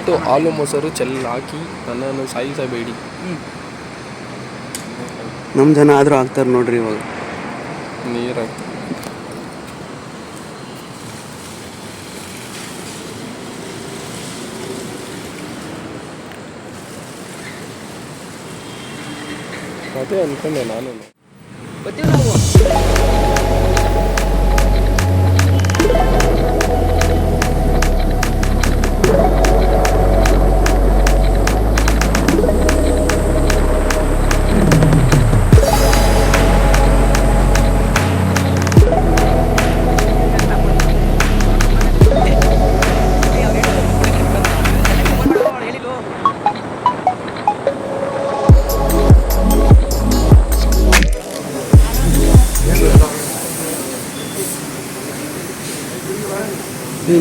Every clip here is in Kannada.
ದಯವಿಟ್ಟು ಹಾಲು ಮೊಸರು ಹಾಕಿ ನನ್ನನ್ನು ಸಾಯಿಸಬೇಡಿ. ನಮ್ಮ ಜನ ಆದರೂ ಆಗ್ತಾರೆ ನೋಡ್ರಿ ಇವಾಗ. ನೀರಾಗ್ತದೆ. ಅದೇ ಅನ್ಕೊಂಡೆ ನಾನು.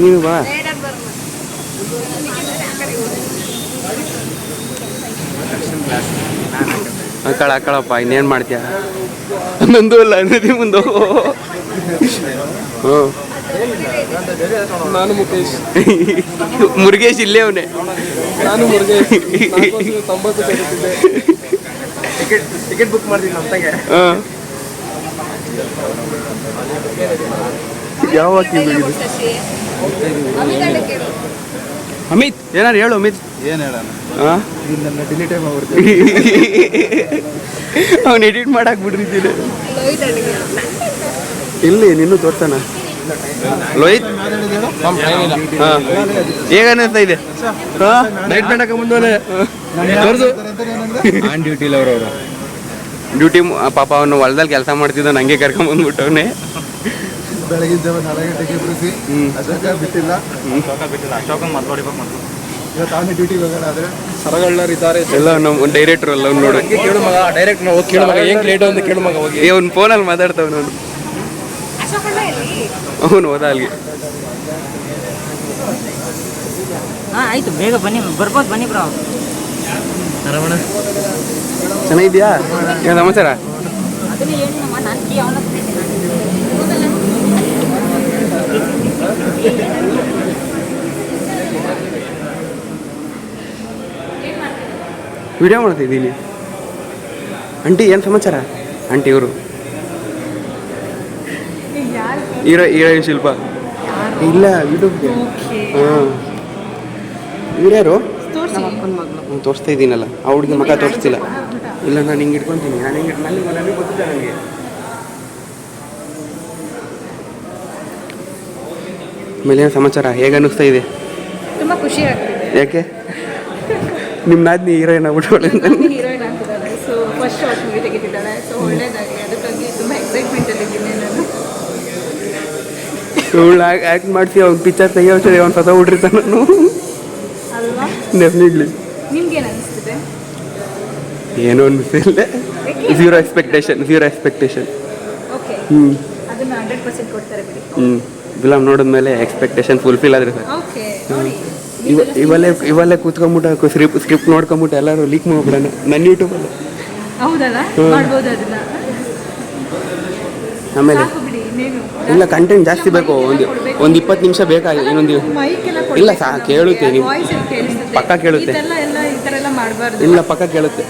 ನೀವು ಬಾ. ಅಕ್ಕಳಪ್ಪ ಇನ್ನೇನು ಮಾಡ್ತೀಯ? ನಂದು ಅಲ್ಲ ನದಿ ಮುಂದೆ. ಹ್ಞೂ ನಾನು ಮುಖೇಶ್. ಮುರುಗೇಶ್ ಇಲ್ಲೇ ಅವನೇ. ನಾನು ಮುರುಗೇಶ್. 90 ಸೇರುತ್ತಿದ್ದೆ. ಟಿಕೆಟ್ ಬುಕ್ ಮಾಡ್ತೀನಿ ನಮ್ಮ ತಂಗೆ. ಹಾಂ ಯಾವ ಅಮಿತ್ ಏನಾರು ಹೇಳು ಅಮಿತ್. ಏನು ಹೇಳೋಣ? ಹಾಂ ನನ್ನ ಡಿಲೀಟೇ ಮಾಡ್ಬಿಡ್ತೀನಿ. ಅವ್ನು ಎಡಿಟ್ ಮಾಡಕ್ಕೆ ಬಿಡ್ರಿದ್ದೀನಿ. ಇಲ್ಲಿ ನಿನ್ನೂ ತೋರ್ತಾನ ಲೋಹಿತ್. ಹಾಂ ಹೇಗ ಅನ್ನಿಸ್ತಾ ಇದೆ? ಹಾಂ ನೈಟ್ ಮಾಡಕ್ಕೆ ಮುಂದೆ ಆನ್ ಡ್ಯೂಟಿಲಿ ಅವರು ಡ್ಯೂಟಿ ಪಾಪ ಅವನು ಹೊಲದಲ್ಲಿ ಕೆಲಸ ಮಾಡ್ತಿದ್ದ ನಂಗೆ ಕರ್ಕೊಂಬಂದ್ಬಿಟ್ಟವನೇ. ಬೆಳಗಿನ ಜಾವ 4 ಗಂಟೆಗೆ ಬಿಡಿಸಿ ಅಶೋಕ ಬಿಟ್ಟಿಲ್ಲ. ಅಶೋಕ ಮಾತಾಡಿಬೇಕು. ಇವತ್ತು ಅವನೇ ಡ್ಯೂಟಿಗೆ ಹೋಗೋಣ. ಆದರೆ ಸರಗಳರು ಇದ್ದಾರೆ ಎಲ್ಲ ನಮ್ಮ ಡೈರೆಕ್ಟ್ರು ಅಲ್ಲ ಅವ್ನು ನೋಡು. ಕೇಳು ಮಗ, ಡೈರೆಕ್ಟ್ ಹೋಗಿ ಕೇಳು ಮಗ, ಏನು ಲೇಟ್ ಅಂತ ಕೇಳು ಮಗ ಹೋಗಿ. ಅವ್ನು ಫೋನಲ್ಲಿ ಮಾತಾಡ್ತಾವ ನಾನು. ಅವನು ಹೋದ ಅಲ್ಲಿಗೆ. ಆಯ್ತು ಬೇಗ ಬನ್ನಿ, ಬರ್ಬೋದು ಬನ್ನಿ ಬ್ರೋ. ರಮಣ ಚೆನ್ನಾಗಿದ್ಯಾ? ಏನು ಸಮಾಚಾರ? ವಿಡಿಯೋ ಮಾಡ್ತಿದ್ದೀನಿ. ಆಂಟಿ ಏನು ಸಮಾಚಾರ? ಆಂಟಿ ಇವರು ಹೀರೋಯಿನ್ ಶಿಲ್ಪ. ಇಲ್ಲ ಯೂಟ್ಯೂಬ್ಗೆ. ಹಾಂ ಇವ್ರ್ಯಾರು? ತೋರಿಸ್ತಾ ಇದ್ದೀನಲ್ಲ ಆ ಹುಡುಗಿ ಮಗ ತೋರಿಸ್ತಿಲ್ಲ. ಇಲ್ಲ ನಾನು ಹಿಂಗೆ ಇಟ್ಕೊತೀನಿ. ನನಗೆ ಗೊತ್ತಿಲ್ಲ ನನಗೆ. ಆಮೇಲೆ ಏನು ಸಮಾಚಾರ? ಹೇಗೆ ಅನ್ನಿಸ್ತಾ ಇದೆ? ತುಂಬ ಖುಷಿ ಆಗ್ತಿದೆ. ಯಾಕೆ? ನಿಮ್ಮ ನಾದಿನಿ ಹೀರೋಯಿನ್ ಆಗ್ಬಿಟ್ಟು ಹೀರೋಯಿನ್ ಆಗ್ತಿದ್ದಾಳೆ. ಸೊ ಫಸ್ಟ್ ಶಾರ್ಟ್ ಮೂವಿ ತೆಗಿತಿದ್ದಾಳೆ. ಸೊ ಒಳ್ಳೇದಾಗಿ ಅದಕ್ಕಾಗಿ ತುಂಬ ಎಕ್ಸೈಟ್ಮೆಂಟಲ್ಲಿ ಇದ್ದೀನಿ ನಾನು. ಇವಳು ಆ್ಯಕ್ಟ್ ಮಾಡ್ತೀವಿ. ಅವ್ನು ಪಿಕ್ಚರ್ ತೆಗಿಯೋ ಅವ್ನು ಸತ ಬಿಟ್ಟಿರ್ತಾನೆ ನಾನು. ಅಲ್ವಾ? ಡೆಫಿನೆಟ್ಲಿ. ನಿಮ್ಗೇನು ಅನಿಸ್ತಿದೆ? ಏನೋ ಅನಿಸ್ತಿಲ್ಲ. Zero expectation. ಓಕೆ, ಹ್ಞೂ ಅದನ್ನು 100% ಕೊಡ್ತಾರೆ ಬಿಡಿ. ಫಿಲಮ್ ನೋಡಿದ್ಮೇಲೆ ಎಕ್ಸ್ಪೆಕ್ಟೇಷನ್ ಫುಲ್ಫಿಲ್ ಆದ್ರೆ ಸರ್. ಓಕೆ, ನೋಡಿ ಇವಲ್ಲೇ ಕೂತ್ಕೊಂಡ್ಬಿಟ್ಟು ಸ್ಕ್ರಿಪ್ಟ್ ನೋಡ್ಕೊಂಬಿಟ್ಟು ಎಲ್ಲರೂ ಲೀಕ್ ಮಾಡ್ಬಿಡೋಣ ನನ್ನ ಯೂಟ್ಯೂಬಲ್ಲಿ. ಹೌದಲ್ಲ, ಮಾಡ್ಬೋದು ಅದನ್ನ. ಆಮೇಲೆ ಇಲ್ಲ ಕಂಟೆಂಟ್ ಜಾಸ್ತಿ ಬೇಕು. ಒಂದು 20 ನಿಮಿಷ ಬೇಕಾಗಿ ಇನ್ನೊಂದು ಇಲ್ಲ ಕೇಳುತ್ತೆ. ನೀವು ಪಕ್ಕ ಕೇಳುತ್ತೆ. ಇಲ್ಲ ಪಕ್ಕ ಕೇಳುತ್ತೆ.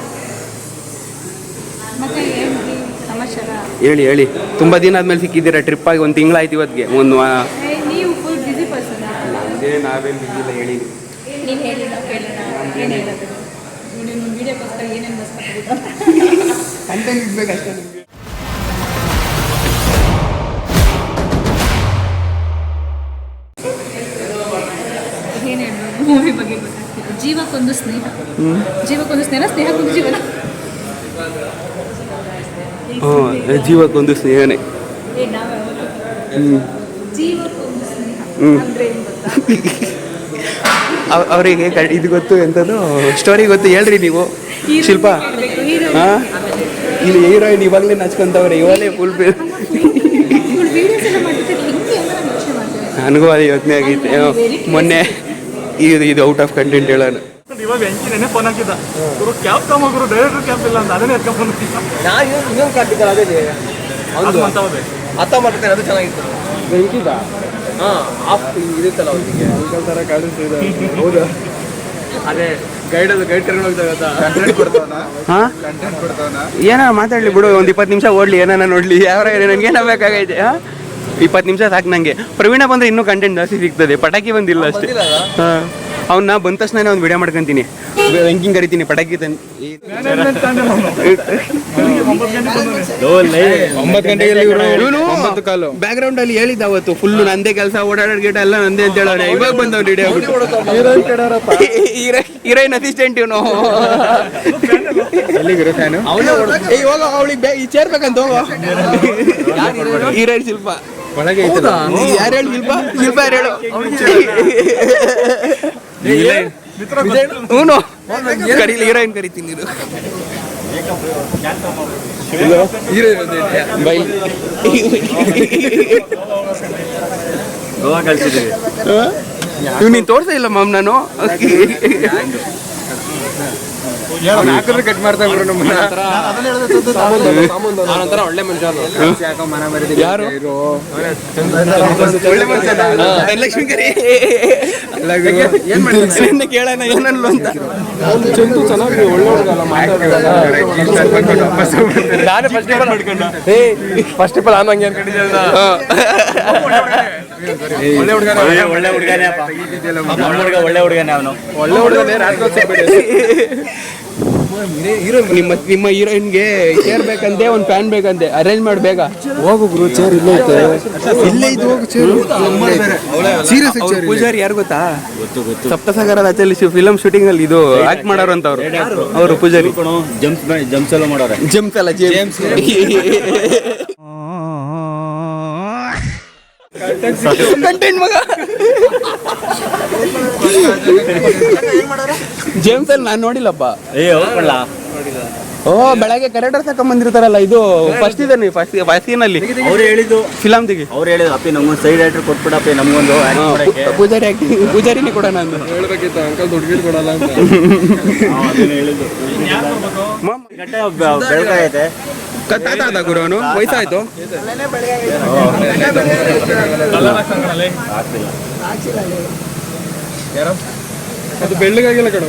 ಹೇಳಿ ತುಂಬ ದಿನ ಆದ್ಮೇಲೆ ಸಿಕ್ಕಿದ್ದೀರಾ ಟ್ರಿಪ್ಪಾಗಿ. ಒಂದು ತಿಂಗಳಾಯ್ತು ಇವತ್ತಿಗೆ. ಒಂದು ನೀವು ಫುಲ್ ಬಿಸಿ ಪರ್ಸನ್. ನಾವೇನು ಬಿಸಿಲ್ಲ ಹೇಳಿ. ನೀವು ಹೇಳಿ ನಾವು ಕೇಳೋಣ. ಏನು ಹೇಳೋದು? ನಿಮ್ಮ ವೀಡಿಯೋಕ್ಕೋಸ್ಕರ ಏನೇನು ಬಸ್ಕೊಟ್ಟು ಕಂಟೆಂಟ್ ಇರಬೇಕಷ್ಟೇ ನಿಮಗೆ. ಏನು ಹೇಳೋದು ಮೂವಿ ಬಗ್ಗೆ ಗೊತ್ತಾಗ್ತಿಲ್ಲ. ಜೀವಕ್ಕೊಂದು ಸ್ನೇಹ, ಸ್ನೇಹಕ್ಕೊಂದು ಜೀವನ. ಜೀವಕ್ಕೊಂದು ಸ್ನೇಹನೇ. ಜೀವಕ್ಕೊಂದು ಸ್ನೇಹ ಅಂದರೆ ಏನು ಗೊತ್ತಾ? ಅವರಿಗೆ ಇದು ಗೊತ್ತು ಎಂಥದ್ದು ಸ್ಟೋರಿ ಗೊತ್ತು ಹೇಳ್ರಿ ನೀವು. ಶಿಲ್ಪ ಹಾಂ ಇಲ್ಲಿ ಹೀರೋಯಿನ್ ಇವಾಗಲೇ ನಚ್ಕೊಂತವ್ರೆ. ಇವಲೇ ಫುಲ್ ನನಗೂ ಅದು ಯೋಚನೆ ಆಗೈತೆ. ಮೊನ್ನೆ ಇದು ಔಟ್ ಆಫ್ ಕಂಟೆಂಟ್ ಹೇಳೋಣ. ಇವಾಗ ಎಂಚಿನೇ ಫೋನ್ ಹಾಕಿದ್ದ ಗುರು ಕ್ಯಾಬ್ ತಗೋರು ಡೈರೆಕ್ಟರ್ ಕ್ಯಾಬ್ ಇಲ್ಲ ಅಂತ ಅದನ್ನೇ ಎತ್ಕೊಂಡು ಇನ್ನೊಂದು ಕಾಟಿದ್ದಾರೆ. ಅದೇ ಅರ್ಥ ಮಾಡ್ತೇನೆ. ಅದು ಚೆನ್ನಾಗಿತ್ತು. ಬೆಂಕಿದ ಹಾಂ ಆಫ್ ಇರುತ್ತಲ್ಲ ಅವ್ರಿಗೆ ಅಂಕಲ್ ಥರ ಕಾಣಿಸ್ತಿದೆ. ಹೌದಾ? ಅದೇ ಗೈಡ್ ಕರ್ಕೊಂಡು ಹೋಗ್ತಾ ಹಾಂ ಏನಾರ ಮಾತಾಡಲಿ ಬಿಡು, ಒಂದು 20 ನಿಮಿಷ ಓಡಲಿ, ಏನಾರ ನೋಡಲಿ, ಯಾವ ನನಗೇನ ಬೇಕಾಗೈತೆ. 20 ನಿಮಿಷ ಸಾಕು ನನಗೆ. ಪ್ರವೀಣ ಬಂದರೆ ಇನ್ನೂ ಕಂಟೆಂಟ್ ಜಾಸ್ತಿ ಸಿಗ್ತದೆ, ಪಟಾಕಿ ಬಂದಿಲ್ಲ ಅಷ್ಟೇ. ಹಾಂ, ಅವ್ನ ಬಂದ ತಕ್ಷಣ ಒಂದು ವಿಡಿಯೋ ಮಾಡ್ಕೊತೀನಿ, ರ್ಯಾಂಕಿಂಗ್ ಕರಿತೀನಿ ಪಟಾಕಿ ತಂದು. 9 ಗಂಟೆಗೆ ಬ್ಯಾಕ್ ಗ್ರೌಂಡ್ ಅಲ್ಲಿ ಹೇಳಿದ್ದ ಅವತ್ತು ಫುಲ್ ನಂದೇ ಕೆಲಸ, ಓಡಾಡೋಡ್ ಗೇಟ ಎಲ್ಲ ನಂದೇ ಅಂತ ಹೇಳೋಣ. ಇವಾಗ ಬಂದವ್ ವಿಡಿಯೋ ಹೀರೋಯಿನ್ ಅಸಿಸ್ಟೆಂಟ್ ಇವನು. ಇವಾಗ ಅವಳಿಗೆ ಈ ಸೇರ್ಬೇಕಂತ ಹೋಗೋ. ಹೀರೋಯಿನ್ ಶಿಲ್ಪ ಒಳಗೆ ಯಾರು ಹೇಳು? ಶಿಲ್ಪ ಯಾರು ಹೇಳು? ಹ್ಞೂ ಕರೀಲಿ, ಹೀರೋಯಿನ್ ಕರಿತೀನಿ. ಬೈ ಗೋವಾ ಕಳ್ಸಿದ್ದೀವಿ. ಇವ್ ನೀನು ತೋರ್ಸೇ ಇಲ್ಲ ಮ್ಯಾಮ್ ನಾನು. ಕಟ್ ಮಾಡ್ತಾ ಇದ್ರು ನಮ್ಮನ್ನ. ಒಳ್ಳೆ ಮನುಷ್ಯ ಯಾರು ಲಕ್ಷ್ಮೀ ಕರಿ ಕೇಳೋಣ ಏನಲ್ಲ ಅಂತ. ಚಂದು ಚೆನ್ನಾಗಿ ಒಳ್ಳೆ ಹುಡುಗಲ್ಲ, ನಾನೇ ಫಸ್ಟ್ ಆಫ್ ಆಲ್ ನಾನು ಹಂಗೆ ಅನ್ಕೊಂಡಿದ್ದೆ. ಒಳ್ಳೆ ಹುಡುಗನೇ ಅವನು. ಒಳ್ಳೆ ಹುಡುಗನೇ. ನಿಮ್ಮ ಹೀರೋಯಿನ್ಗೆ ಚೇರ್ ಬೇಕಂತೆ, ಒಂದು ಫ್ಯಾನ್ ಬೇಕಂತೆ, ಅರೇಂಜ್ ಮಾಡಿ ಬೇಗ ಹೋಗು ಗುರು, ಚೇರ್ ಇಲ್ಲೇ ಐತೆ, ಇಲ್ಲೇ ಇದು ಹೋಗು ಚೇರ್. ಪೂಜಾರಿ ಯಾರು ಗೊತ್ತಾ? ಸಪ್ತಸಾಗರದ ಆಚೆಯಲ್ಲಿ ಫಿಲಂ ಶೂಟಿಂಗ್ ಅಲ್ಲಿ ಇದು ಆಕ್ಟ್ ಮಾಡೋರು ಅಂತ ಅವರು ಪೂಜಾರಿ. ಜಂಪ್ಸ್ ಎಲ್ಲ ಮಾಡೋರೆ. ಜಂಪ್ಸ್ ಅಲ್ಲ, ಜೇಮ್ಸ್. ಕಂಟೆಂಟ್ ಮಗ ಜೇಮ್ಸ್ ಅಲ್ಲಿ ನಾನು ನೋಡಿಲ್ಲಪ್ಪ. ಓ, ಬೆಳಗ್ಗೆ ಕರೆಕ್ಟರ್ ತಕೊಂಡ್ಬಂದಿರ್ತಾರಲ್ಲ, ಇದು ಫಸ್ಟ್ ಇದೆ ಫಸ್ಟ್ ಸೀನಲ್ಲಿ ಅವ್ರು ಹೇಳಿದ್ದು ಫಿಲಮ್ ತೆಗಿ. ಅವ್ರು ಹೇಳಿದ್ರು ಅಪ್ಪಿ ನಮ್ಗೊಂದು ಸೈಡ್ ಆಕ್ಟರ್ ಕೊಟ್ಬಿಡಪ್ಪಿ, ನಮ್ಗೊಂದು ಪೂಜಾರಿ ಆಕ್ಟಿಂಗ್, ಪೂಜಾರಿನೇ ಕೊಡೋಣ ಅಂತ ಹೇಳ್ಬೇಕಿತ್ತು. ಅಂಕಲ್ ದುಡ್ಡು ಕೊಡಲ್ಲ ಅಂತ ಹೇಳಿದ್ದು. ಬೆಳಗಾಗೈತೆ ತಾತ ಗುರು, ಅವನು ವಯಸ್ಸಾಯ್ತು. ಅದು ಬೆಳ್ಳಗಾಗಿಲ್ಲ ಕಣ.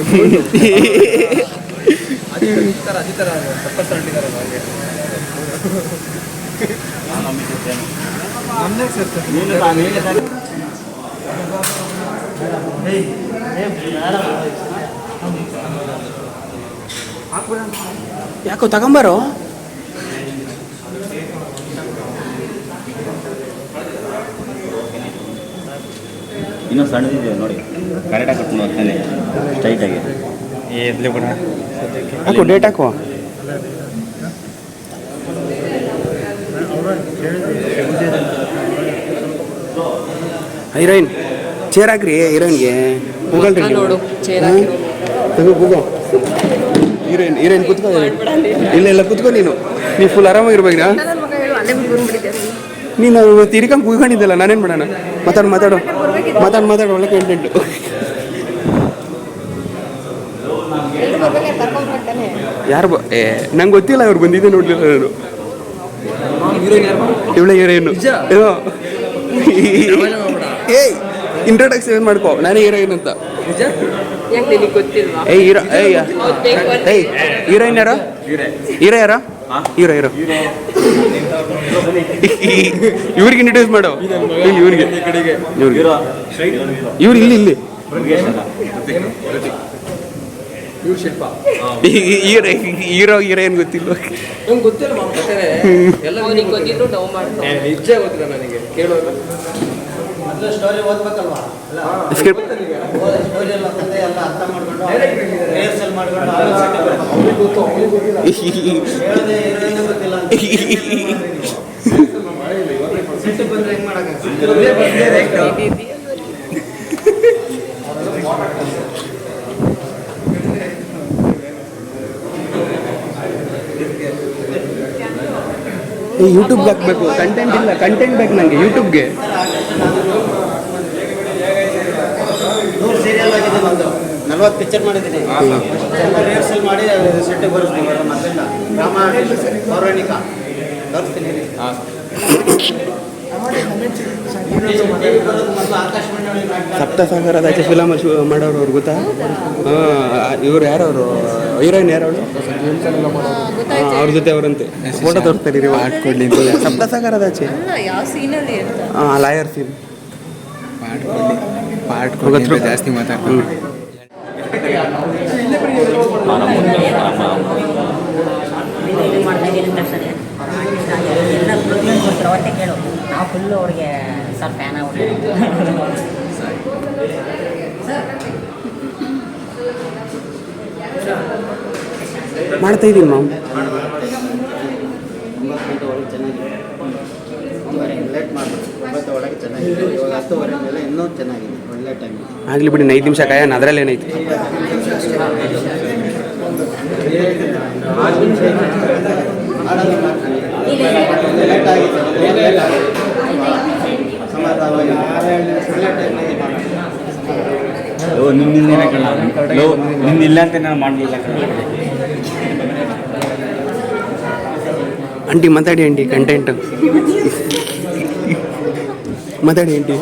ಯಾಕೋ ತಗೊಂಬಾರೋ. ಇನ್ನೂ ಸಣ್ಣದಿದೆ ನೋಡಿ, ಕರೆಕ್ಟಾಗಿ ಕಟ್ಕೊಂಡು ಹೋಗ್ತಾನೆ ಸ್ಟ್ರೈಟಾಗಿ. ಹಾಕು, ಡೇಟ್ ಹಾಕುವ. ಹೀರೋಯಿನ್ ಚೇರ್ ಹಾಕ್ರಿ, ಹೀರೋಯಿನ್ಗೆ ಹೋಗಲ್ರಿ ಕೂಗೋ. ಹೀರೋಯಿನ್ ಕುತ್ಕೋ. ಇಲ್ಲ ಕುತ್ಕೋ, ನೀನು ಫುಲ್ ಆರಾಮಾಗಿರ್ಬೇಕ. ನೀನು ತಿರ್ಕಂಗೆ ಕೂತ್ಕೊಂಡಿದ್ದಲ್ಲ, ನಾನೇನು ಮಾಡೋಣ? ಮಾತಾಡು ಒಳ್ಳೆ ಕಂಟೆಂಟು. ಯಾರು ನಂಗೆ ಗೊತ್ತಿಲ್ಲ, ಅವ್ರು ಬಂದಿದ್ದೆ ನೋಡ್ಲಿಲ್ಲ ನಾನು. ಇವಳೆ ಹೀರೋಯಿನ್ನು. ಏಯ್, ಇಂಟ್ರೊಡಕ್ಷನ್ ಮಾಡ್ಕೋ, ನಾನೇ ಹೀರೋಯಿನ್ ಅಂತ. ಹೀರೋಯಿನ್ ಯಾರೋ? ಹೀರೋ ಯಾರೋ? ಹೀರೋ ಇವ್ರಿಗೆ ಇಂಟ್ರೊಡ್ಯೂಸ್ ಮಾಡೋ. ಇವ್ರಿಗೆ ಇವ್ರು ಇಲ್ಲಿ ಹೀರೋ ಹೀರೋಯಿನ್ ಗೊತ್ತಿಲ್ಲ. ಯೂಟ್ಯೂಬ್ಗೆ ಹಾಕ್ಬೇಕು, ಕಂಟೆಂಟ್ ಇಲ್ಲ, ಕಂಟೆಂಟ್ ಬೇಕು ನನಗೆ ಯೂಟ್ಯೂಬ್ಗೆ. ಸೀರಿಯಲ್ ಆಗಿದೆ ನಂದು, 40 ಪಿಕ್ಚರ್ ಮಾಡಿದ್ದೀನಿ. ರಿಹರ್ಸಲ್ ಮಾಡಿ ಸೆಟ್ಟಿಗೆ ಬರ್ತೀನಿ. ಮೊದಲಿಂದ ರಾಮ ಪೌರಾಣಿಕ ತೋರಿಸ್ತೀನಿ. ಸಪ್ತಸಾಗರದಾಚೆ ಫಿಲಮ್ ಮಾಡೋರು ಅವ್ರು ಗೊತ್ತಾ? ಇವ್ರು ಯಾರವರು ಹೀರೋಯಿನ್ ಯಾರವಳು? ಅವ್ರ ಜೊತೆ ಅವರಂತೆ ಫೋಟೋ ತೋರಿಸ್ತಾರೆ ಕೊಡ್ಲಿ ಸಪ್ತಸಾಗರದಾಚೆ. ಯಾವ ಸೀನಲ್ಲಿ ಅಂತ ಲಾಯರ್ ಸೀನ್ ಜಾಸ್ತಿ ಮಾತಾಡ್ತಾರೆ. ಎಲ್ಲ ಪ್ರತಿಯೊಂದು ಹೊಟ್ಟೆ ಕೇಳು, ನಾವು ಫುಲ್ಲು ಅವ್ರಿಗೆ ಸರ್ ಫ್ಯಾನ್ ಆಗ್ಬಿಟ್ಟು ಮಾಡ್ತಾ ಇದ್ದೀನಿ ಮ್ಯಾಮ್. 9 ಗಂಟೆ ಒಳಗೆ ಚೆನ್ನಾಗಿದೆ, 9 ಲೇಟ್ ಮಾಡಬೇಕು. 9 ಒಳಗೆ ಚೆನ್ನಾಗಿದೆ. ಇವಾಗ 10:30 ಮೇಲೆ ಇನ್ನೂ ಚೆನ್ನಾಗಿದೆ, ಒಳ್ಳೆ ಟೈಮ್. ಆಗಲಿ ಬಿಡಿ, 5 ನಿಮಿಷ ಕಾಯೋಣ, ಅದರಲ್ಲಿ ಏನೈತಿ. ಲೇಟ್ ಆಗಿದೆ ಸಮಾಧಾನವಾಗಿ ಒಳ್ಳೆ ಟೈಮ್ನಲ್ಲಿ ನಿನ್ನಿಲ್ಲ ಅಂತ ನಾನು ಮಾಡಲಿಲ್ಲ. ಆಂಟಿ ಮಾತಾಡಿ, ಆಂಟಿ ಕಂಟೆಂಟ್ ಮಾತಾಡಿ ಆಂಟಿ.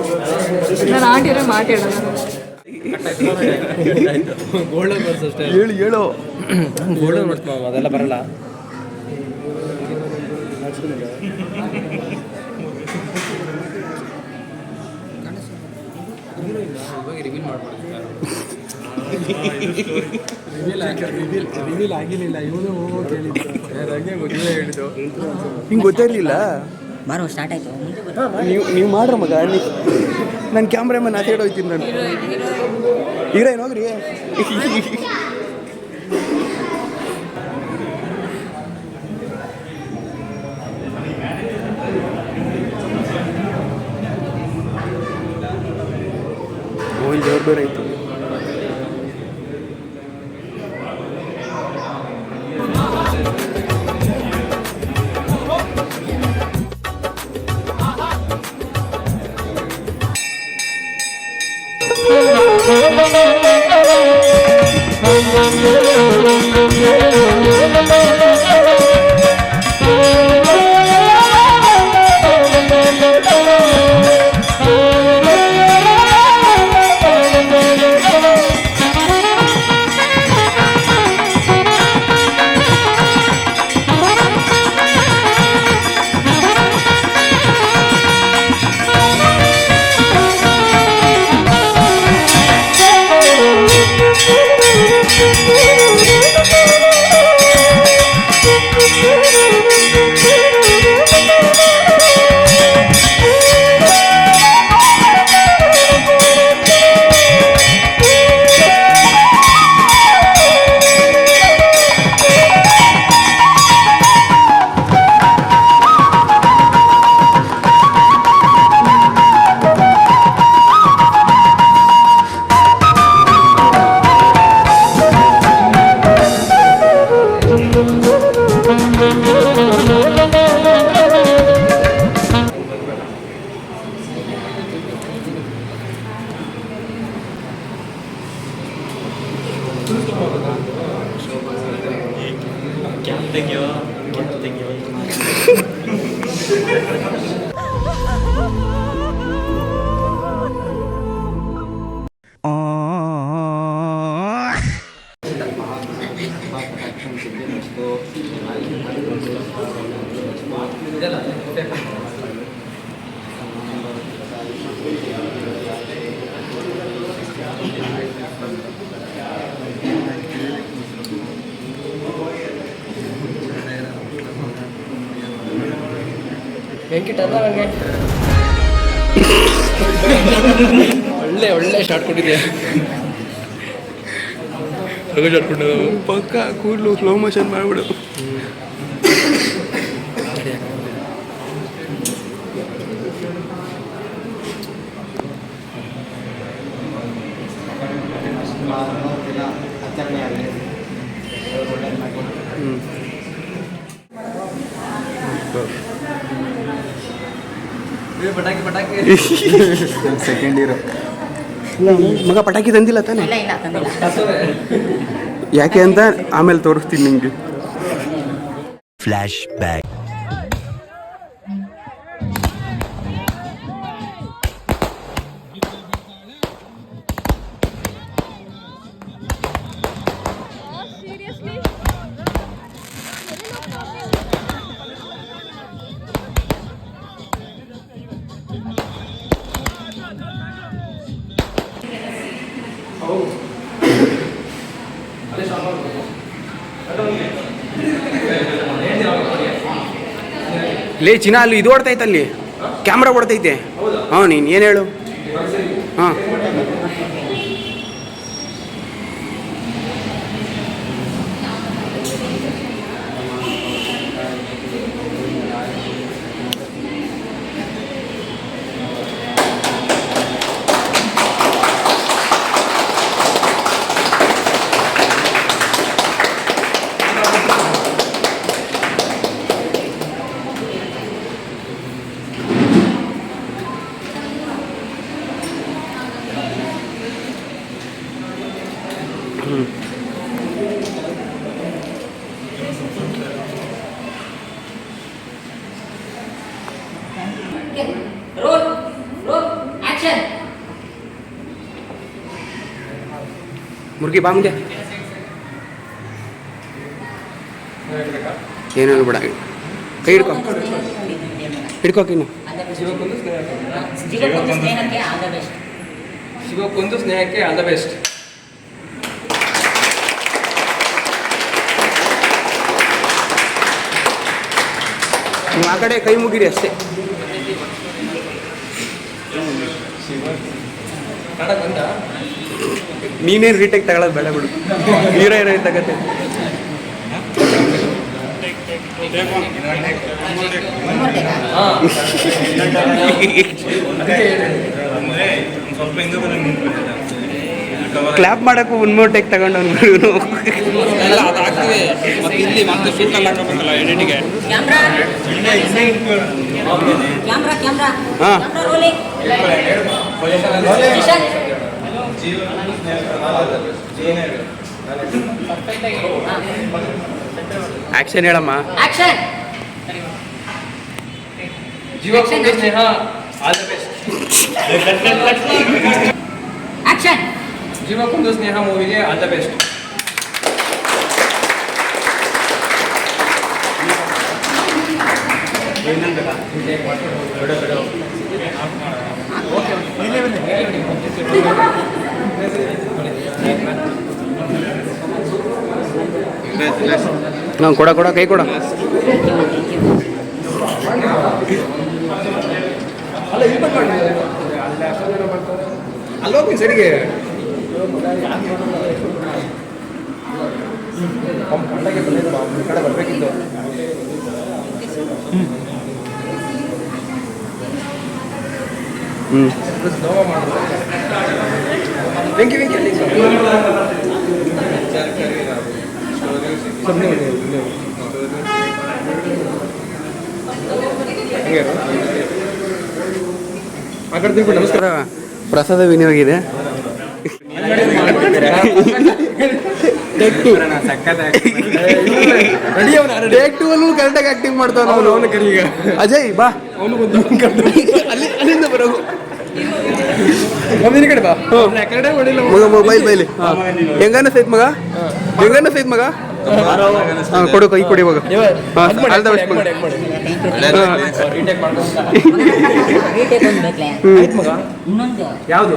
ನಾನು ಆಂಟಿಯವ್ರೆ ಮಾತಾಡೋಣ. ಹೇಳು ಹೇಳು. ಗೋಲ್ಡನ್ ಮಾಡ್ತೀವಿ ಅದೆಲ್ಲ ಬರಲ್ಲ. ರಿವೀಲ್ ಆಗಿರಲಿಲ್ಲ, ಇವನು ಹೋಗೋಕೆ ಹೇಳಿದ್ದು. ಹಿಂಗೆ ಗೊತ್ತಿರಲಿಲ್ಲ. ಬಾರೋ ಸ್ಟಾರ್ಟ್ ಆಯಿತು. ನೀವು ಮಾಡ್ರ ಮಗ, ನಾನು ಕ್ಯಾಮ್ರಾಮನ್ ಹೋಗ್ತೀನಿ ನಾನು. ಹೀರೋಯಿನ್ ಹೋಗ್ರಿ. ಓಯ್ ಜೋರ್ ಬೇರೆ ಆಯಿತು. ಒಳ್ಳೆ ಶಾರ್ಟ್ ಕೊಟ್ಟಿದ್ಯಾ. ಶಾರ್ಟ್ ಕೊಟ್ಟು ಪಕ್ಕ ಕೂದಲು ಸ್ಲೋ ಮೋಷನ್ ಮಾಡಿಬಿಡು. ಆಚರಣೆ ಆಗಲಿ, ಒಳ್ಳೆ ಮಾಡಿ. ಸೆಕೆಂಡ್ ಇಯರ್ ಮಗ ಪಟಾಕಿ ತಂದಿಲ್ಲ ತಾನೆ? ಇಲ್ಲ ಇಲ್ಲ ತಂದಿಲ್ಲ. ಯಾಕೆ ಅಂತ ಆಮೇಲೆ ತೋರಿಸ್ತೀನಿ ನಿಮಗೆ. Flash back. ಲೇ ಚಿನ್ನ ಅಲ್ಲಿ ಇದು ಓಡ್ತೈತೆ, ಅಲ್ಲಿ ಕ್ಯಾಮ್ರಾ ಓಡ್ತೈತೆ. ಹಾಂ ನೀನು ಏನು ಹೇಳು. ಹಾಂ ಮುರುಗಿ ಬಾ ಮುಂದೆ. ಏನು ಹೇಳ್ಬೇಡ, ಕೈ ಹಿಡ್ಕೊ ಹಿಡ್ಕೋಕಿನ್ನು. ಶಿವಕ್ಕೊಂದು ಸ್ನೇಹಕ್ಕೆ ಆಲ್ ದ ಬೆಸ್ಟ್. ಆ ಕಡೆ ಕೈ ಮುಗಿರಿ ಅಷ್ಟೇ. ನೀನೇನು ರೀಟೇಕ್ ತಗೊಳ್ಳೋದು ಬೇಡ ಬಿಡು, ಹೀರೋ ತಗತ್ತೆ. ಕ್ಲಾಪ್ ಮಾಡಕ್ಕೂ ಒನ್ ಮೋರ್ ಟೇಕ್ ತಗೊಂಡು ಆಕ್ಷನ್ ಹೇಳಮ್ಮ. Jeevakkondu Sneha all the best. Jeevakkondu Sneha ಮೂವಿಗೆ ಆಲ್ ದ ಬೆಸ್ಟ್. ನಾವು ಕೊಡ ಕೈ ಕೊಡ. ಅಲ್ಲೋಗಿ ಸರಿಗೆ ಕಡೆ ಬರ್ಬೇಕಿತ್ತು. ಬೆಂಕಿ ಅಲ್ಲಿ ಆ ಕಡೆ ತಿಳ್ಕೊಂಡು ನಮಸ್ಕಾರ. ಪ್ರಸಾದ ವಿನಿಯೋಗ ಇದೆ. ಕರೆಕ್ಟಾಗಿ ಆಕ್ಟಿಂಗ್ ಮಾಡ್ತಾವ. ಅಜಯ್ ಬಾ, ಅಲ್ಲಿಂದ ಬರೋ ಕಡೆ ಬಾ. ಮಗ ಮೊಬೈಲ್ ಬೈಲಿ. ಹೆಂಗನ್ನಸೈತ್ ಮಗ, ಹೆಂಗನ್ನಸೈತ್ ಮಗ. ಕೊಡು ಕೈ ಕೊಡಿ ಇವಾಗ. ಆಲ್ ದ ಬೆಸ್ಟ್ ಮಗ. ಯಾವುದು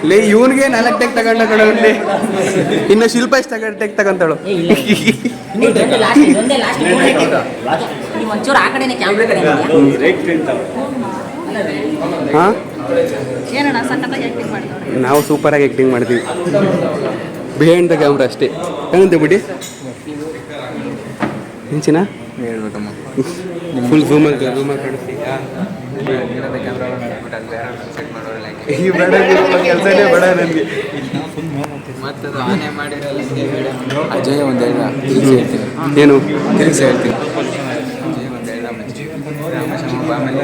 ಲೇ ಇವನ್ಗೆ 4 ಟೆಕ್ ತಗೊಂಡ ಕಡೆ, ಇನ್ನು ಶಿಲ್ಪ ಎಷ್ಟು ಟೆಕ್ ತಗೊಂತಾಳು. ಹಾಂ ನಾವು ಸೂಪರಾಗಿ ಆ್ಯಕ್ಟಿಂಗ್ ಮಾಡ್ತೀವಿ. ಬಿಹೈಂಡ್ ದ ಕ್ಯಾಮ್ರಾ ಅಷ್ಟೇ. ಏನಂತ ಬಿಡಿ ಹೆಂಚಿನ ಹೇಳ್ಬೇಕಮ್ಮ. ಫುಲ್ ಝೂಮಲ್ಲಿ ಕಾಣಿಸ್ತೀವಿ. ಈ ಬೇಡ ಕೆಲಸನೇ ಬೇಡ ನನಗೆ. ಮತ್ತದು ಆನೆ ಮಾಡಿರಲ್ಲ ಅಜಯ್ ಒಂದು ಹೇಳ್ದ ತಿರುಗಿಸಿ ಹೇಳ್ತೀನಿ. ಏನು ತಿರುಗಿಸಿ ಹೇಳ್ತೀನಿ. ಅಜಯ್ ಒಂದು ಹೇಳ್ದ ರಾಮಶಮ್ಮ ಆಮೇಲೆ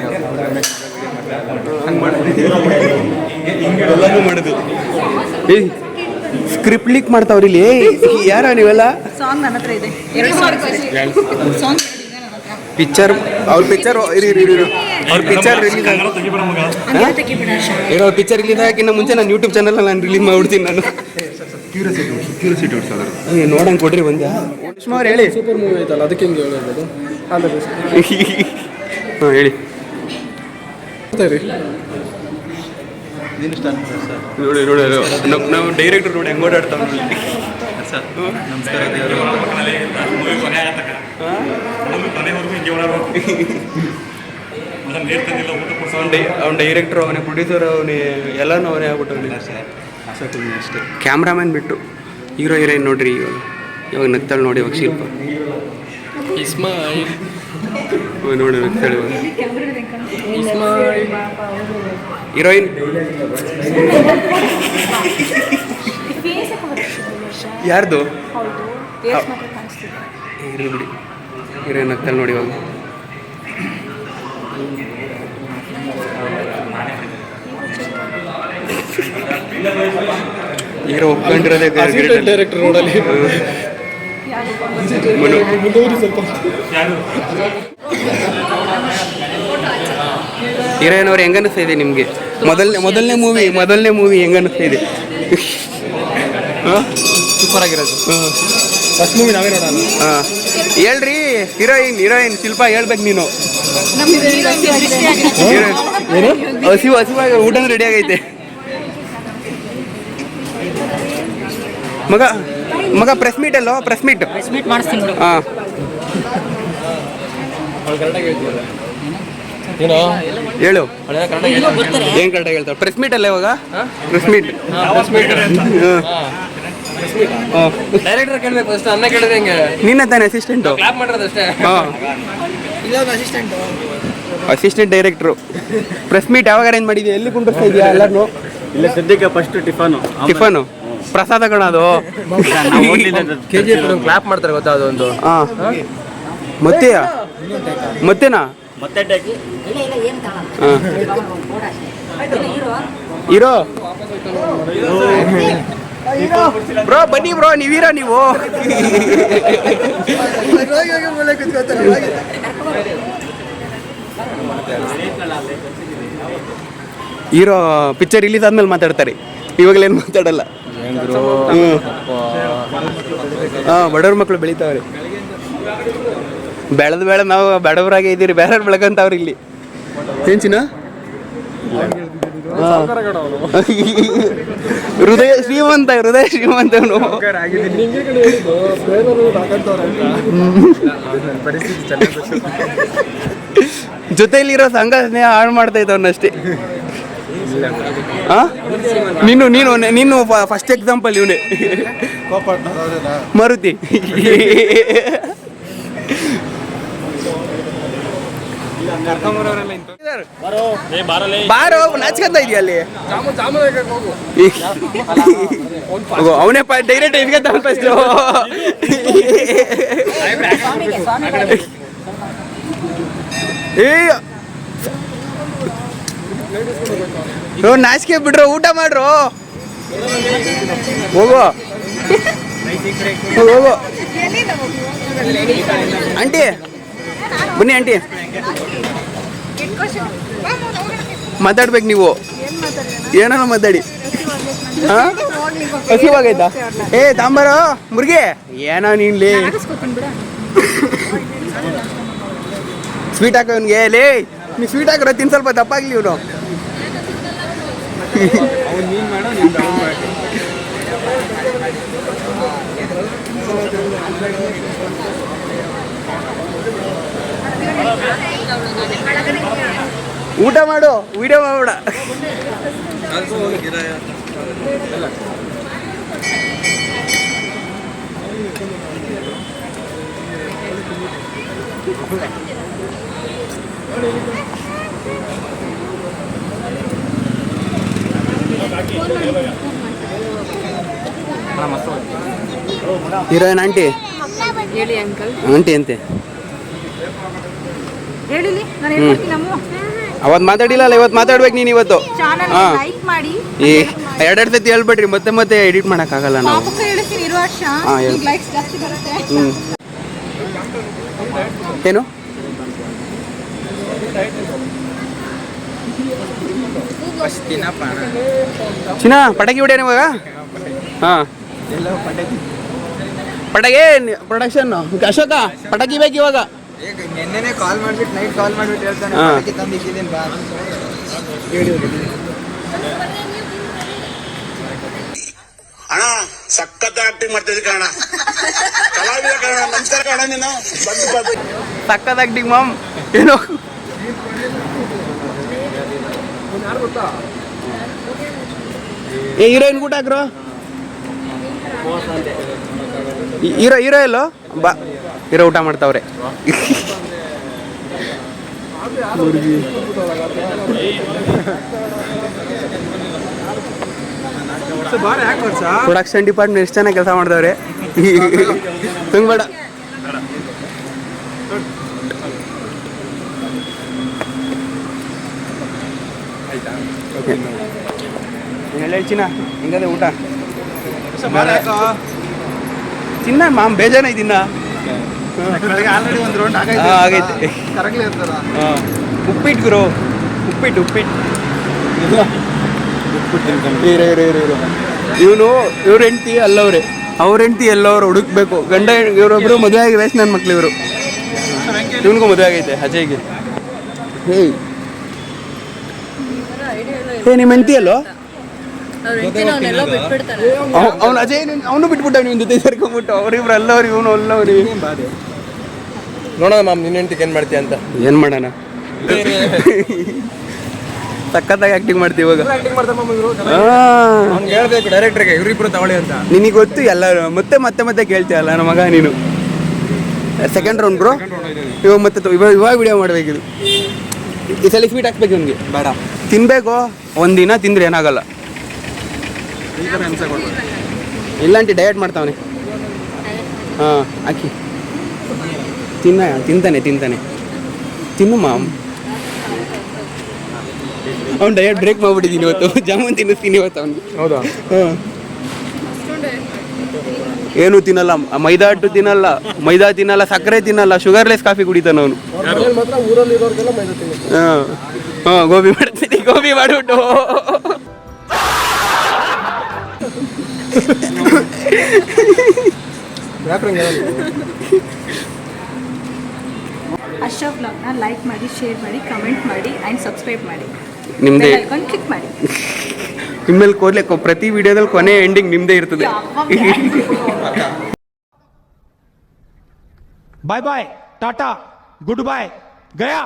ಎಲ್ಲನೂ ಮಾಡೋದು. ಏಯ್ ಸ್ಕ್ರಿಪ್ಟ್ ಲೀಕ್ ಮಾಡ್ತಾವ್ರಿ ಇಲ್ಲಿ. ಯಾರ ನೀವೆಲ್ಲ? ಸಾಂಗ್ ನನ್ನ ಹತ್ರ ಇದೆ. ಸಾಂಗ್ ಪಿಕ್ಚರ್ ಅವ್ರ ಪಿಕ್ಚರ್ ಅವ್ರ ಪಿಕ್ಚರ್ ರಿಲೀಸ್ ಏನೋ ಪಿಕ್ಚರ್ ರಿಲೀಸ್ ಹಾಕಿನ್ನ ಮುಂಚೆ ನಾನು ಯೂಟ್ಯೂಬ್ ಚಾನಲ್ ನಾನು ರಿಲೀಸ್ ಮಾಡ್ಬಿಡ್ತೀನಿ. ನಾನು ಕ್ಯೂರಿಯಾಸಿಟಿ ನೋಡಂಗೆ ಕೊಡ್ರಿ ಬಂದೆ. ಅವ್ರು ಹೇಳಿ. ಸೂಪರ್ ಮೂವಿ ಐತಲ್ಲ, ಅದಕ್ಕೆ ಹಿಂಗೆ ಹೇಳೋದು. ಹಾಂ ಹೇಳಿ. ಸರಿ ನೋಡಿ ನೋಡಿ ನಾವು ಡೈರೆಕ್ಟರ್ ನೋಡಿ ಹೆಂಗೆ ಓಡಾಡ್ತಾವೆ ಸರ್ ನಮಸ್ಕಾರ ದೇವರು ಅವ್ನ ಡೈರೆಕ್ಟರ್ ಅವನೇ ಪ್ರೊಡ್ಯೂಸರ್ ಅವನೇ ಎಲ್ಲನೂ ಅವನೇ ಆಗ್ಬಿಟ್ಟು ಅಷ್ಟೇ ಕ್ಯಾಮ್ರಾಮನ್ ಬಿಟ್ಟು ಹೀರೋ ಹೀರೋಯಿನ್ ನೋಡ್ರಿ ಇವಾಗ ನಗ್ತಾಳೆ ನೋಡಿ ಇವಾಗ ಶಿಲ್ಪ ಇಸ್ಮಾಯಿಲ್ ನೋಡಿ ನಗ್ತಾಳೆ ಇವಾಗ ಹೀರೋಯಿನ್ ಯಾರ್ದು ಇರಲಿ ಬಿಡಿ ಹೀರೋಯಿನ್ ನಗ್ತಾಳೆ ನೋಡಿ ಇವಾಗ ಹೀರೋ ಒಪ್ಕೊಂಡಿರೋದೇ ಡೈರೆಕ್ಟರ್ ರೋಡಲ್ಲಿ ಹೀರೋಯಿನ್ ಅವ್ರು ಹೆಂಗ ಅನಿಸ್ತಾ ಇದೆ ನಿಮಗೆ ಮೊದಲನೇ ಮೂವಿ ಹೆಂಗ ಅನಿಸ್ತಾ ಇದೆ ಸೂಪರ್ ಆಗಿರೋದು ಫಸ್ಟ್ ಮೂವಿ ನಾವೇ ನೋಡೋಣ. ಹಾಂ ಹೇಳ್ರಿ ಹೀರೋಯಿನ್ ಶಿಲ್ಪ ಹೇಳ್ಬೇಕು ನೀನು. ಹಸಿವಾಗಿ ಊಟ ರೆಡಿ ಆಗೈತೆ ಮಗ ಪ್ರೆಸ್ ಮೀಟ್ ಅಲ್ಲೋ ಪ್ರೆಸ್ ಮೀಟ್ ಮಾಡಿಸ್ತೀನಿ ಬಿಡು. ಹಾಂ ಏನೋ ಹೇಳು ಏನು ಕರೆಕ್ಟಾಗಿ ಹೇಳ್ತಾರೆ ಪ್ರೆಸ್ ಮೀಟ್ ಅಲ್ಲ ಇವಾಗ ಪ್ರೆಸ್ ಮೀಟ್ ಡೈರೆಕ್ಟರ್ ಕೇಳಬೇಕು ಫಸ್ಟ್ ಅನ್ನ ಕೇಳಿದೆ ಹೆಂಗೆ ನಿನ್ನ ತಾನೆ ಅಸಿಸ್ಟೆಂಟು ಕ್ಲಾಪ್ ಮಾಡಿರೋದಷ್ಟೇ. ಹಾಂ ಅಸಿಸ್ಟೆಂಟ್ ಡೈರೆಕ್ಟ್ರು ಪ್ರೆಸ್ ಮೀಟ್ ಯಾವಾಗ ಅರೇಂಜ್ ಮಾಡಿದ್ಯಾ ಎಲ್ಲಿ ಕುಂಡಿಸ್ತಾ ಇದೆಯಾ ಎಲ್ಲರೂ ಇಲ್ಲ ಸದ್ಯಕ್ಕೆ ಫಸ್ಟ್ ಟಿಫನು ಪ್ರಸಾದ ಕಣ ಅದು KGF ಕ್ಲಾಪ್ ಮಾಡ್ತಾರೆ ಗೊತ್ತಾ ಅದೊಂದು. ಹಾಂ ಮತ್ತೇನಾ ಹಾಂ ಹೀರೋ ಬ್ರೋ ಬನ್ನಿ ಬ್ರೋ ನೀವೀರ ನೀವು ಹೀರೋ ಪಿಕ್ಚರ್ ರಿಲೀಸ್ ಆದ್ಮೇಲೆ ಮಾತಾಡ್ತಾರೆ ಇವಾಗಲೇನು ಮಾತಾಡಲ್ಲ. ಹಾಂ ಬಡವ್ರ ಮಕ್ಕಳು ಬೆಳಿತಾವ್ರಿ ಬೆಳೆದ ನಾವು ಬಡವರಾಗೆ ಇದ್ದೀರಿ ಬೇರೆಯವ್ರು ಬೆಳಕಂತವ್ರಿ ಇಲ್ಲಿ ಏನ್ ಚಿನ್ನ ಹೃದಯ ಶ್ರೀಮಂತ ಜೊತೆಯಲ್ಲಿರೋ ಸಂಘ ಸ್ನೇಹ ಹಾಳು ಮಾಡ್ತಾ ಇದ್ದವನ್ನಷ್ಟೇ. ನೀನು ಫಸ್ಟ್ ಎಕ್ಸಾಂಪಲ್ ಇವನೇ ಮಾರುತಿ. ಬಾರೋ ನಾಚ್ಕೊಂತ ಇದೆಯಾ ಅಲ್ಲಿ ಅವನೇ ಡೈರೆಕ್ಟ್ ಇದ್ಕೊಂತ ಫಸ್ಟ್ ನಾಚಿಕೆ ಬಿಡ್ರೋ ಊಟ ಮಾಡ್ರು ಹೋಗೋ ಆಂಟಿ ಬನ್ನಿ ಆಂಟಿ ಮಾತಾಡ್ಬೇಕು ನೀವು ಏನೋ ಮಾತಾಡಿ. ಹಾಂ ಹಸಿವಾಗೈತಾ ತಾಂಬಾರೋ ಮುರ್ಗಿ ಏನೋ ನೀನ್ಲಿ ಸ್ವೀಟ್ ಹಾಕೋನ್ಗೆ ಲೇ ನೀ ಸ್ವೀಟ್ ಹಾಕಿರೋ ತಿನ್ ಸ್ವಲ್ಪ ದಪ್ಪಾಗ್ಲಿ ಇವನು. ಊಟ ಮಾಡು ವಿಡಿಯೋ ಮಾಡ್ಬೇಡ. ಹೀರೋಯಿನ್ ಆಂಟಿ ಹೇಳಿ ಅಂಕಲ್ ಆಂಟಿ ಅಂತೆ ಹೇಳಿ ನಾನು ಹೇಳ್ತೀನಿ ನಮ್ಮ ಅವತ್ತು ಮಾತಾಡಿಲ್ಲ ಇವತ್ತು ಮಾತಾಡ್ಬೇಕು ನೀನು ಇವತ್ತು. ಚಾನಲ್ ಹಾಂ ಲೈಕ್ ಮಾಡಿ ಎರಡೆರಡು ಸತಿ ಹೇಳ್ಬೇಡ್ರಿ ಮತ್ತೆ ಎಡಿಟ್ ಮಾಡೋಕ್ಕಾಗಲ್ಲ ನಾವು. ಪಾಪಕ್ಕ ಹೇಳ್ತೀನಿ ಇರೋ ವರ್ಷ ಹಾಂ ಹೇಳಿ ಲೈಕ್ಸ್ ಜಾಸ್ತಿ ಬರುತ್ತೆ. ಏನು ಚಿನ್ನ ಪಟಾಕಿ ಹೊಡೆಯೋಣ ಇವಾಗ. ಹಾಂ ಪಟಾಕಿ ಪ್ರೊಡಕ್ಷನ್ ಅಶೋಕ ಪಟಾಕಿ ಬೇಕು ಇವಾಗ. ನಿನ್ನೆನೆ ಕಾಲ್ ಮಾಡ್ಬಿಟ್ಟು ನೈಟ್ ಕಾಲ್ ಮಾಡ್ಬಿಟ್ಟು ಹೇಳ್ತಾನೆ ಹಾಂ ತಂದಿದ್ದೀನಿ ಬಾ ಅಣ್ಣ ಸಖತ್ ಆಕ್ಟಿಂಗ್ ಮಾಡ್ತಿದ್ದೆ ಕಣ, ಕಲಾವಿದ ಕಣ, ನಮಸ್ಕಾರ ಕಣ ನೀನು. ಸಕ್ಕತ್ ಆಕ್ಟಿಂಗ್ ಮಾಮ್. ಏನೋ ಏ ಹೀರೋಯಿನ್ ಊಟ ಹಾಕ್ರು. ಹೀರೋ ಎಲ್ಲೋ ಬಾ, ಹೀರೋ ಊಟ ಮಾಡ್ತಾವ್ರೆ. ಪ್ರೊಡಕ್ಷನ್ ಡಿಪಾರ್ಟ್ಮೆಂಟ್ ಎಷ್ಟು ಚೆನ್ನಾಗಿ ಕೆಲಸ ಮಾಡ್ದವ್ರೆ. ಹಂಗೆ ಬೇಡ. ಎಲ್ಲ ಚಿನ್ನ ಹೆಂಗದೆ ಊಟ? ಚಿನ್ನ ಮಾಮ್ ಬೇಜಾನ ಇದೀನ. ಆಲ್ರೆಡಿ ಒಂದು ರೌಂಡ್ ಆಗೈತೆ. ಕರಗ್ಲಿ ಇರ್ತದ. ಉಪ್ಪಿಟ್ಟು ಗುರು, ಉಪ್ಪಿಟ್ಟು ಇವ್ರ ಹೆಂಡ್ತಿ ಅಲ್ಲವ್ರೆ, ಅವ್ರ ಹೆಂಡ್ತಿ ಎಲ್ಲವ್ರು ಹುಡುಕ್ಬೇಕು. ಗಂಡ ಇವರೊಬ್ರು ಮದುವೆ ಆಗಿ ವೇಸ್ಟ್ ನನ್ನ ಮಕ್ಳು ಇವರು. ಇವನಿಗೂ ಮದುವೆ ಆಗೈತೆ ಅಜಯ್ಗೆ. ನಿಮ್ಮ ಹೆಂಡ್ತಿ ಅಲ್ಲೋ? ಅವ್ನು ಅಜಯ್ ಅವನು ಬಿಟ್ಬಿಟ್ಟ ನಿಮ್ ಜೊತೆ ಸೇರ್ಕೊಂಡ್ಬಿಟ್ಟು. ಅವ್ರಿಬ್ರು ಅಲ್ಲವ್ರು, ಇವನು ಅಲ್ಲವ್ರಿ. ನೋಡೋಣ ಮ್ಯಾಮ್, ನಿನ್ನ ಹೆಂಡತಿಗೆ ಏನು ಮಾಡ್ತೀಯ ಅಂತ. ಏನು ಮಾಡೋಣ, ಸಖತ್ತಾಗಿ ಆಕ್ಟಿಂಗ್ ಮಾಡ್ತೀವಿ ಇವಾಗ. ಹೇಳ್ಬೇಕು ಡೈರೆಕ್ಟರ್ಗೆ ಇವರಿಬ್ರು ತಗೊಳ್ಳಿ ಅಂತ. ನಿನಗೆ ಗೊತ್ತು ಎಲ್ಲ, ಮತ್ತೆ ಕೇಳ್ತೀಯಲ್ಲ ನನ್ನ ಮಗ ನೀನು. Second round bro. ಇವಾಗ ಮತ್ತೆ ಇವಾಗ ವಿಡಿಯೋ ಮಾಡ್ಬೇಕಿದು. ಈ ಸಲ ಸ್ವೀಟ್ ಹಾಕ್ಬೇಕು ಇವನಿಗೆ. ಬೇಡ, ತಿನ್ಬೇಕು. ಒಂದಿನ ತಿಂದ್ರೆ ಏನಾಗಲ್ಲ. ಇಲ್ಲಾಂಟಿ ಡಯಟ್ ಮಾಡ್ತಾವನೆ. ಹಾಂ ಹಾಕಿ ತಿಂತಾನೆ ತಿನ್ನು ಮಾಮ್. ಅವ್ನು ಡಯಟ್ ಬ್ರೇಕ್ ಮಾಡ್ಬಿಟ್ಟಿದ್ದೀನಿ ಇವತ್ತು. ಜಾಮೂನ್ ತಿನ್ನಿಸ್ತೀನಿ ಇವತ್ತು ಅವ್ನಿಗೆ. ಹೌದಾ? ಹಾಂ, ಏನು ತಿನ್ನಲ್ಲ, ಮೈದಾ ಹಿಟ್ಟು ತಿನ್ನಲ್ಲ, ಮೈದಾ ತಿನ್ನಲ್ಲ, ಸಕ್ಕರೆ ತಿನ್ನಲ್ಲ, ಶುಗರ್ಲೆಸ್ ಕಾಫಿ ಕುಡಿತಾನೆ ಅವನು. ಮಾತ್ರ ಊರಲ್ಲಿರೋರ್ಗೆಲ್ಲ ಮೈದಾ ತಿನ್ನಿ. ಹಾಂ ಗೋಬಿ ಮಾಡ್ತೀನಿ, ಗೋಬಿ ಮಾಡಿಬಿಟ್ಟು. ಹರ್ಷ ವ್ಲಾಗ್ನ ಲೈಕ್ ಮಾಡಿ, ಶೇರ್ ಮಾಡಿ, ಕಮೆಂಟ್ ಮಾಡಿ ಆ್ಯಂಡ್ ಸಬ್ಸ್ಕ್ರೈಬ್ ಮಾಡಿ. ನಿಮ್ಮದೇ ಕ್ಲಿಕ್ ಮಾಡಿ. ನಿಮ್ಮಲ್ಲಿ ಕೂಡಲೇ ಪ್ರತಿ ವಿಡಿಯೋದಲ್ಲಿ ಕೊನೆ ಎಂಡಿಂಗ್ ನಿಮ್ಮದೇ ಇರ್ತದೆ. Bye bye tata goodbye गया.